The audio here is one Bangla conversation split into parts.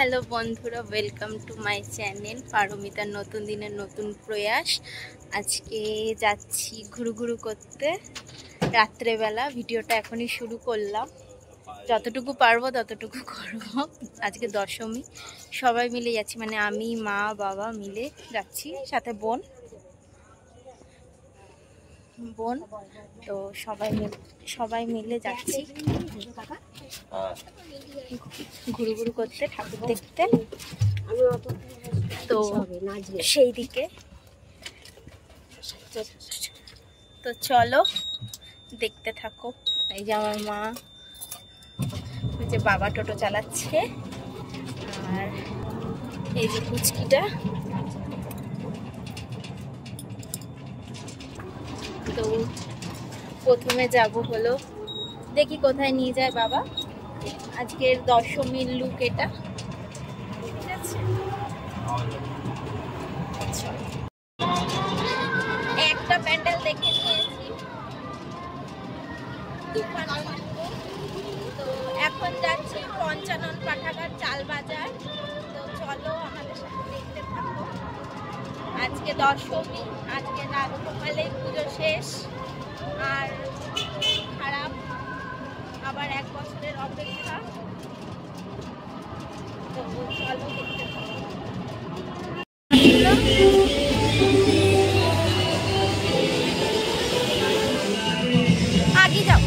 হ্যালো বন্ধুরা, ওয়েলকাম টু মাই চ্যানেল পারমিতার নতুন দিনের নতুন প্রয়াস। আজকে যাচ্ছি ঘুরু করতে রাত্রেবেলা। ভিডিওটা এখনই শুরু করলাম, যতটুকু পারবো ততটুকু করবো। আজকে দশমী, সবাই মিলে যাচ্ছি, মানে আমি, মা, বাবা মিলে যাচ্ছি, সাথে বোন। তো সবাই মিলে যাচ্ছি ঘুরু করতে, ঠাকুর দেখতে। তো সেই দিকে তো চলো দেখতে থাকো। এই যে আমার মা, ওই যে বাবা টোটো চালাচ্ছে, আর এই যে কুচকিটা। তো প্রথমে যাব হলো, দেখি কোথায় নিয়ে যায় বাবা। আজকের দশমীর লুক এটা, ঠিক আছে। একটা প্যান্ডেল দেখে নিয়েছি, তো এখন যাচ্ছি পঞ্চানন পাঠাগার চাল বাজার। তো চলো আমাদের সাথে দেখতে থাকো। আজকে দশমী, আজকে রাত সকালেই পুজো শেষ, আর খারাপ আবার 1 বছরের অপেক্ষা। তো চলো দেখতে থাকো। আগে যাও।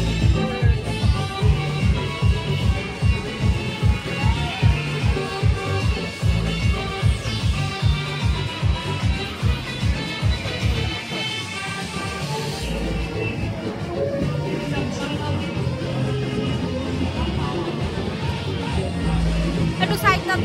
একটু সাইড দাও।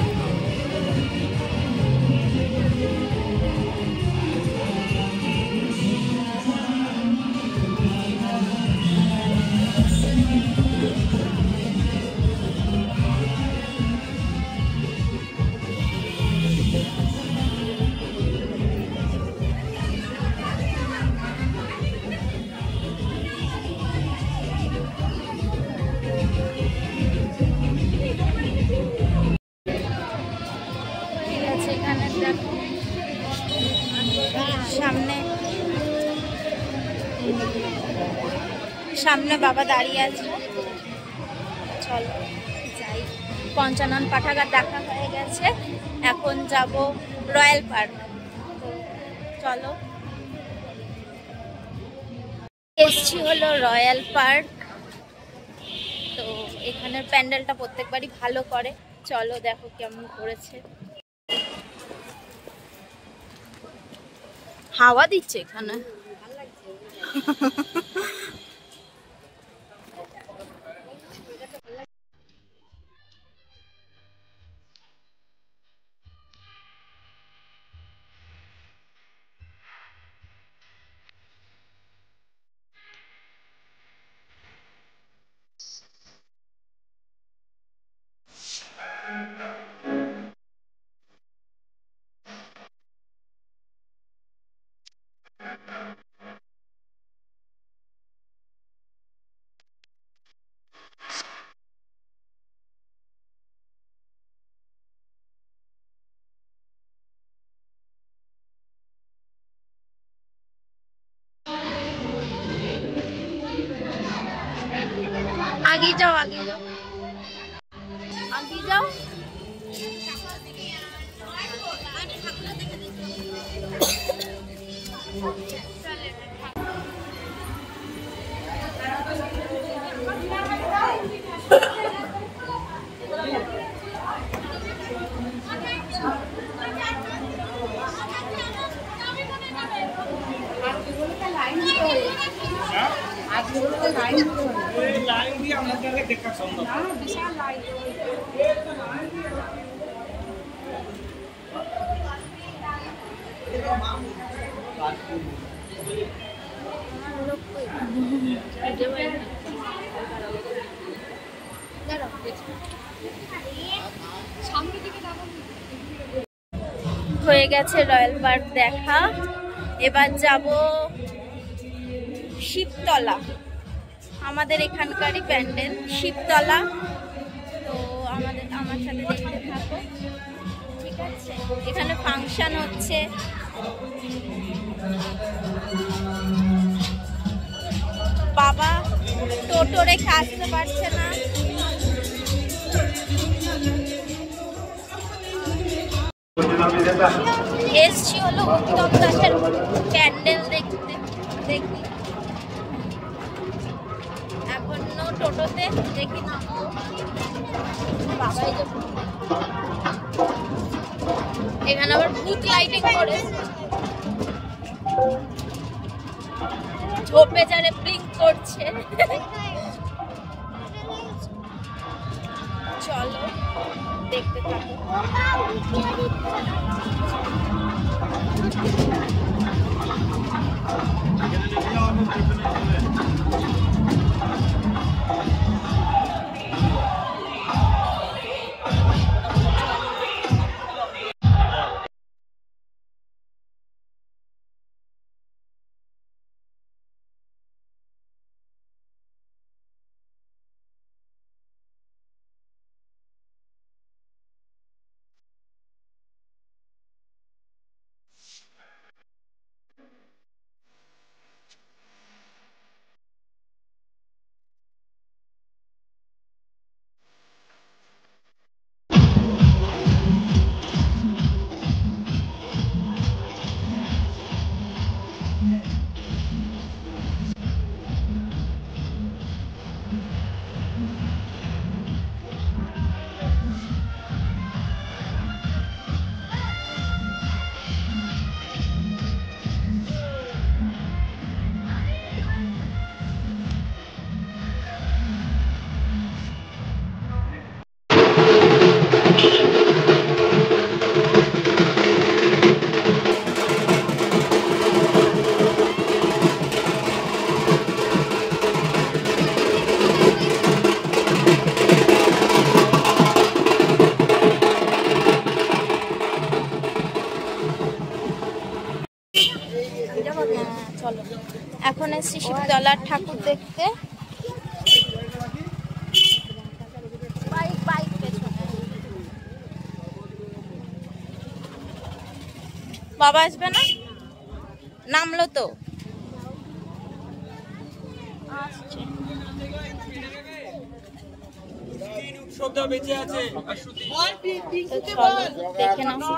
সামনে বাবা দাঁড়িয়ে আছে, চলো যাই। পঞ্চানন পাঠাগার দেখা হয়ে গেছে, এখন যাব রয়্যাল পার্ক। চলো, এসছি হলো রয়্যাল পার্ক। তো এখানের প্যান্ডেলটা প্রত্যেকবারই ভালো করে, চলো দেখো কেমন করেছে। হাওয়া দিচ্ছে এখানে। आगे जाओ, आगे जाओ, आगे जाओ। হয়ে গেছে রয়্যাল পার্ক দেখা, এবার যাব শিবতলা। আমাদের এখানকারই প্যান্ডেল শিবতলা। তো আমার সাথে দেখতে থাকো। এখানে ফাংশন হচ্ছে। বাবা টোটো রেখে আসতে পারছে না। এসছি হলো উত্তম দাসের প্যান্ডেল দেখতে। দেখি এখনো টোটোতে, দেখি না বাবাই যে এখানে আবার ভূত লাইটিং করে, ঝোপে যারে ব্লিঙ্ক করছে। চলো দেখতে থাকো। চলো এখন এসছি শিবতলার ঠাকুর দেখতে। বাইক পেছনে। বাবা আসবে না? নামলো তো, আসছে। দেখে নাও।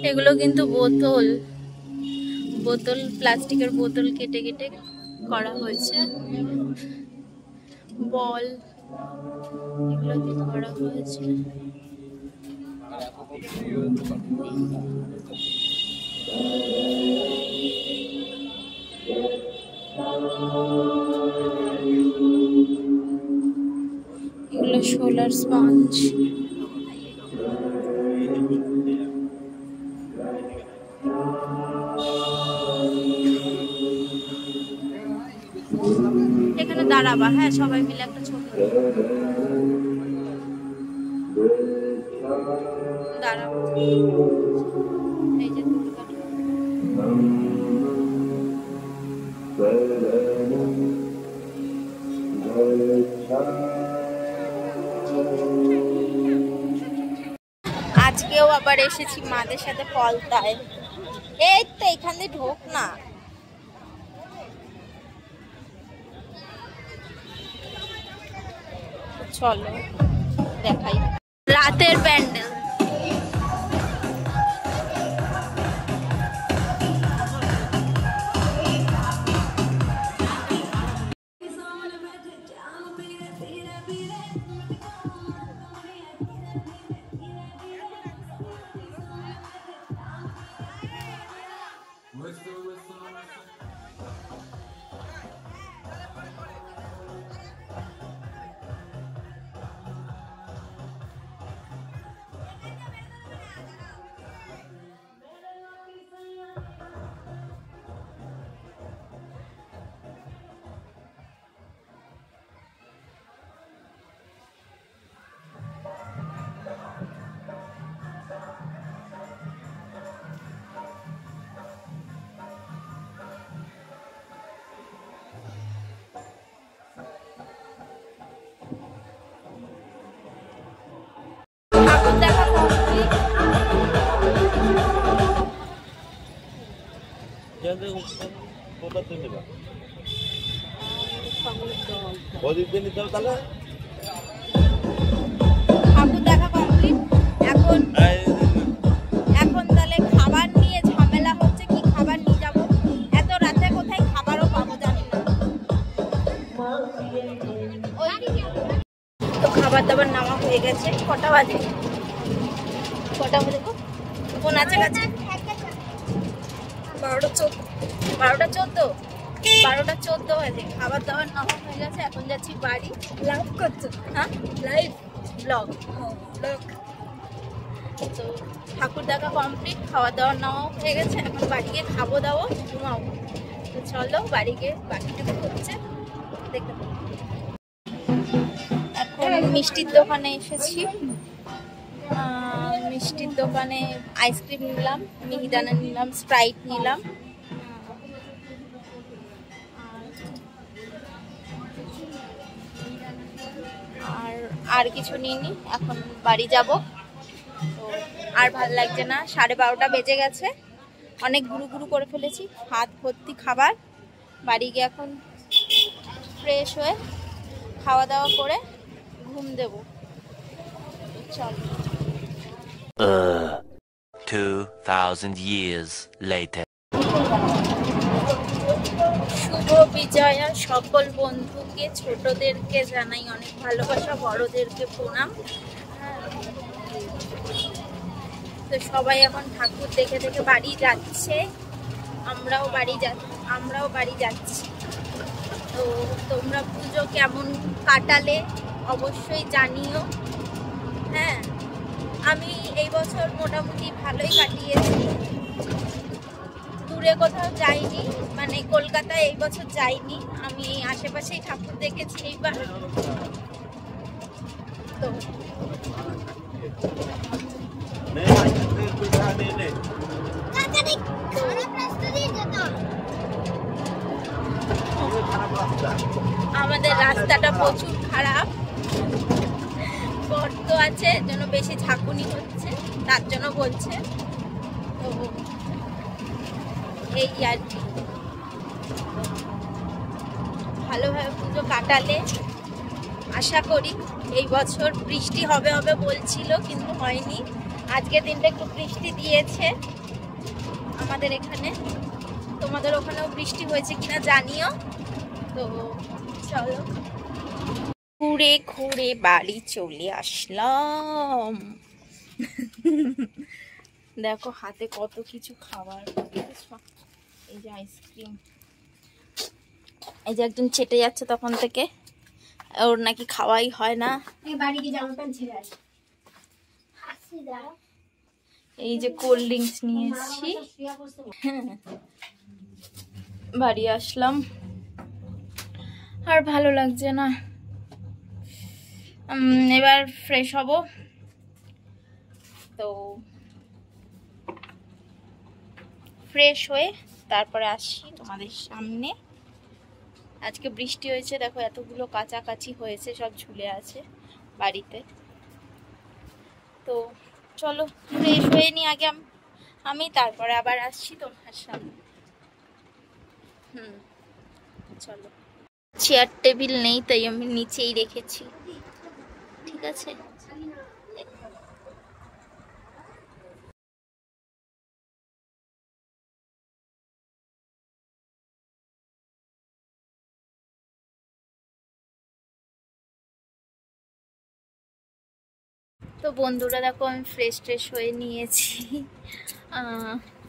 এগুলো কিন্তু বোতল, প্লাস্টিকের বোতল কেটে কেটে করা হয়েছে। বল এগুলো দিয়ে করা হয়েছে। এগুলো সোলার স্পঞ্জ। এখানে দাঁড়াবা, হ্যাঁ সবাই মিলে একটা ছবি দাঁড়াবো। এই যে আজকেও আবার এসেছি মাদের সাথে পলতায়। এই তো এখান দিয়ে ঢোক না। চলো দেখাই রাতের প্যান্ডেল। ঠাকুর দেখা কমপ্লিট। এখন এখন তাহলে খাবার নিয়ে ঝামেলা হচ্ছে, কি খাবার নিয়ে যাবো। এত রাতে কোথায় খাবারও পাবো জানি না। তো খাবার দাবার নেওয়া হয়ে গেছে। কটা বাজে গো? কোন আছে কাছে 12:14 বাজে। খাবার দাবার নেওয়া হয়ে গেছে। এখন যাচ্ছি বাড়ি। লাভ করছো? হ্যাঁ, লাইভ ব্লগ। তো ঠাকুর দেখা কমপ্লিট, খাওয়া দাওয়া নেওয়া হয়ে গেছে। এখন বাড়ি গিয়ে খাবো দাবো, ঘুমাবো। তো চলো বাড়ি গিয়ে বাকিটুকু হচ্ছে দেখতে পাবো। এখন মিষ্টির দোকানে এসেছি। মিষ্টির দোকানে আইসক্রিম নিলাম, মিহিদানা নিলাম, স্প্রাইট নিলাম। আর কিছু নিইনি। এখন বাড়ি যাব। তো আর ভাল লাগছে না, 12:30 বেজে গেছে। অনেক গুরু করে ফেলেছি, হাত ভর্তি খাবার। বাড়ি গিয়ে এখন ফ্রেশ হয়ে খাওয়া দাওয়া করে ঘুম দেব। চল। 2000 years later. শুভ বিজয়া সকল বন্ধুকে, ছোটদেরকে জানাই অনেক ভালোবাসা, বড়দেরকে প্রণাম। তো সবাই এখন ঠাকুর দেখে দেখে বাড়ি যাচ্ছে। আমরাও বাড়ি যাচ্ছি। তো তোমরা পুজো কেমন কাটালে অবশ্যই জানিও। হ্যাঁ, আমি এই বছর মোটামুটি ভালোই কাটিয়েছি। দূরে কোথাও যাইনি, মানে কলকাতায় এই বছর যাইনি। আমি এই আশেপাশেই ঠাকুর দেখেছি এইবার। তো আমাদের রাস্তাটা প্রচুর খারাপ, গর্ত আছে, জন্য বেশি ঝাঁকুনি হচ্ছে, তার জন্য বলছে। তো এই আর কি, ভালোভাবে পুজো কাটালে আশা করি। এই বছর বৃষ্টি হবে বলছিল, কিন্তু হয়নি। আজকে দিনটা একটু বৃষ্টি দিয়েছে আমাদের এখানে। তোমাদের ওখানেও বৃষ্টি হয়েছে কিনা জানিও। তো চলো, ঘুরে ঘুরে বাড়ি চলে আসলাম। দেখো হাতে কত কিছু খাবার। এই যে আইসক্রিম, এই যে একজন চেটে যাচ্ছে তখন থেকে, ওর নাকি খাওয়াই হয় না। বাড়ি গিয়ে জামা প্যান্ট ছেড়ে আসি। এই যে কোল্ড ড্রিঙ্কস নিয়ে এসেছি, বাড়ি আসলাম। আর ভালো লাগছে না। এবার ফ্রেশ হব। তো ফ্রেশ হয়ে তারপরে আসছি তোমাদের সামনে। আজকে বৃষ্টি হয়েছে, দেখো এতগুলো কাচাকাচি হয়েছে, সব ঝুলে আছে বাড়িতে। তো চলো ফ্রেশ হয়ে নি আগে আমি, তারপরে আবার আসছি তোমার সামনে। চলো। চেয়ার টেবিল নেই, তাই আমি নিচেই রেখেছি, ঠিক আছে। তো বন্ধুরা দেখো, আমি ফ্রেশ হয়ে নিয়েছি,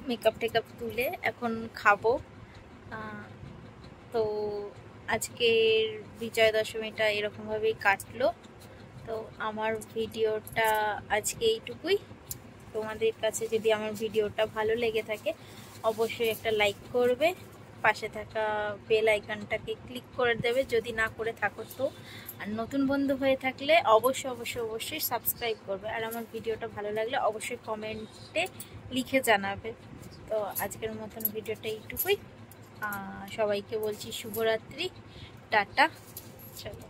মেকআপ টেকআপ তুলে এখন খাবো। তো আজকের বিজয়া দশমীটা এরকমভাবেই কাটলো। তো আমার ভিডিওটা আজকে এইটুকুই। তোমাদের কাছে যদি আমার ভিডিওটা ভালো লেগে থাকে অবশ্যই একটা লাইক করবে, পাশে থাকা বেল আইকনটাকে ক্লিক করে দেবে যদি না করে থাকো তো। আর নতুন বন্ধু হয়ে থাকলে অবশ্যই সাবস্ক্রাইব করবে। আর আমার ভিডিওটা ভালো লাগলে অবশ্যই কমেন্টে লিখে জানাবে। তো আজকের মতন ভিডিওটা এইটুকুই। সবাইকে বলছি শুভরাত্রি, টাটা, চলো।